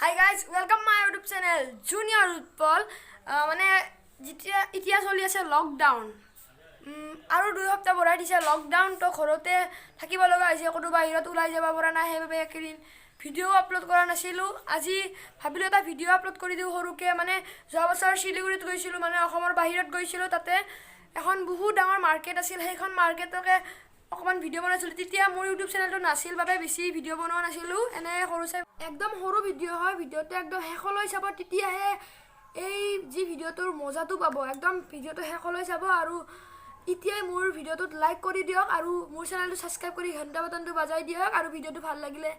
Hi guys, welcome my YouTube channel Junior Utpal. মানে এতিয়া চলি আছে লকডাউন আৰু 2 সপ্তাহ বঢ়াই দিছে লকডাউন তো ঘৰতে থাকিব লগা হৈছে কোনো বাহিৰত ওলাই যাব পৰা নাই সেইবাবে একদিন ভিডিও আপলোড কৰা নাছিলো আজি ভাবিলো এটা ভিডিও আপলোড কৰি দিও সৰুকে মানে যোৱা বছৰ শিলিগুৰিত গৈছিলো মানে অসমৰ বাহিৰত গৈছিলো তাতে এখন বহুত ডাঙৰ মাৰ্কেট আছিল সেইখন মাৰ্কেটকে অকমান ভিডিও বনাইছিলো তেতিয়া মোৰ ইউটিউব চেনেলটো নাছিল বাবে বেছি ভিডিও বনোৱা নাছিলো এনে সৰু চাই একদম সৰু ভিডিও হয় ভিডিওটো একদম হেকলৈ চাব তেতিয়াহে এই যি ভিডিওটোৰ মজাটো পাব একদম ভিডিওটো হেকলৈ চাব আৰু ইতিয়াই মোৰ ভিডিওটোত লাইক কৰি দিয়ক আৰু মোৰ চেনেলটো সাবস্ক্ৰাইব কৰি ঘণ্টা বাটনটো বাজাই দিয়ক আৰু ভিডিওটো ভাল লাগিলে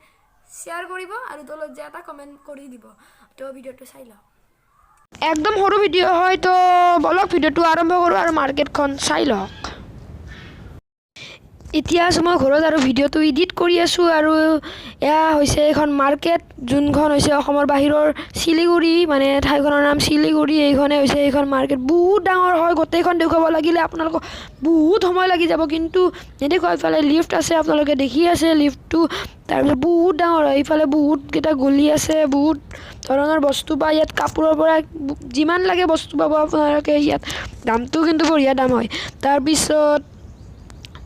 শেয়াৰ কৰিব আৰু তলত যে এটা কমেন্ট কৰি দিব তো ভিডিওটো চাই লওক একদম সৰু ভিডিও হয় তো বলক ভিডিওটো আৰম্ভ কৰো আৰু মাৰ্কেটখন চাই লওক এতিয়া মই ঘৰত আৰু ভিডিওটো এডিট কৰি আছো আৰু এয়া হৈছে এখন মাৰ্কেট যোনখন হৈছে অসমৰ বাহিৰৰ শিলিগুৰি মানে ঠাইখনৰ নাম শিলিগুৰি এইখনে হৈছে এইখন মাৰ্কেট বহুত ডাঙৰ হয় গোটেইখন দেখাব লাগিলে আপোনালোক বহুত সময় লাগি যাব কিন্তু নেদেখো ইফালে লিফট আছে আপোনালোকে দেখি আছে লিফটটো তাৰপিছত বহুত ডাঙৰ হয় ইফালে বহুত কেইটা গলি আছে বহুত ধৰণৰ বস্তু পায় ইয়াত কাপোৰৰ পৰা যিমান লাগে বস্তু পাব আপোনালোকে ইয়াত দামটো কিন্তু বঢ়িয়া দাম হয় তাৰপিছত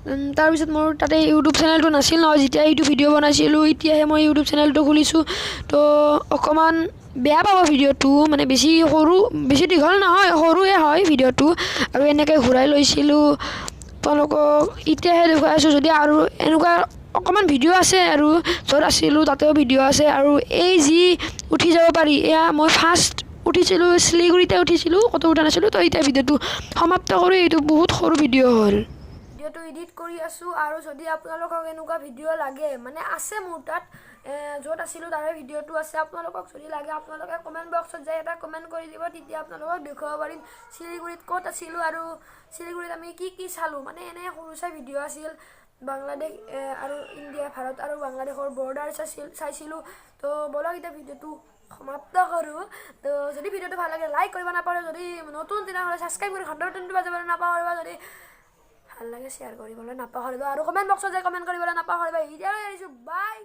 মোৰ তাতে ইউটিউব চেনেলটো নাছিল নহয় যেতিয়া এইটো ভিডিও বনাইছিলোঁ এতিয়াহে মই ইউটিউব চেনেলটো খুলিছোঁ তো অকণমান বেয়া পাব ভিডিওটো মানে বেছি দীঘল নহয় সৰুৱে হয় ভিডিওটো আৰু এনেকৈ ঘূৰাই লৈছিলোঁ তেওঁলোকক এতিয়াহে দেখুৱাই আছোঁ যদি আৰু এনেকুৱা অকণমান ভিডিও আছে আৰু য'ত আছিলোঁ তাতেও ভিডিও আছে আৰু এই যি উঠি যাব পাৰি এয়া মই ফাৰ্ষ্ট উঠিছিলোঁ শিলিগুৰিতে উঠিছিলোঁ ক'তো উঠা নাছিলোঁ তো এতিয়া ভিডিওটো সমাপ্ত কৰি এইটো বহুত সৰু ভিডিও হ'ল ভিডিওটো এডিট কৰি আছো আৰু যদি আপোনালোকক এনেকুৱা ভিডিও লাগে মানে আছে মোৰ তাত য'ত আছিলোঁ তাৰে ভিডিওটো আছে আপোনালোকক যদি লাগে আপোনালোকে কমেণ্ট বক্সত যাই এটা কমেণ্ট কৰি দিব তেতিয়া আপোনালোকক দেখুৱাব পাৰিম শিলিগুৰিত ক'ত আছিলোঁ আৰু শিলিগুৰিত আমি কি চালোঁ মানে এনে সৰু চাই ভিডিও আছিল বাংলাদেশ আৰু ইণ্ডিয়া ভাৰত আৰু বাংলাদেশৰ বৰ্ডাৰ চাইছিলোঁ তো বলক এতিয়া ভিডিওটো সমাপ্ত কৰোঁ তো যদি ভিডিওটো ভাল লাগে লাইক কৰিব নাপাহৰিব যদি নতুন তেনেহ'লে ছাবস্ক্ৰাইব কৰি ঘণ্টা বাটনটো বাজাবলৈ নাপাহৰিব যদি ভাল লাগে শ্বেয়াৰ কৰিবলৈ নাপাহৰিব আৰু কমেণ্ট বক্সত যাই কমেণ্ট কৰিবলৈ নাপাহৰিব এতিয়ালৈ এৰিছোঁ বাই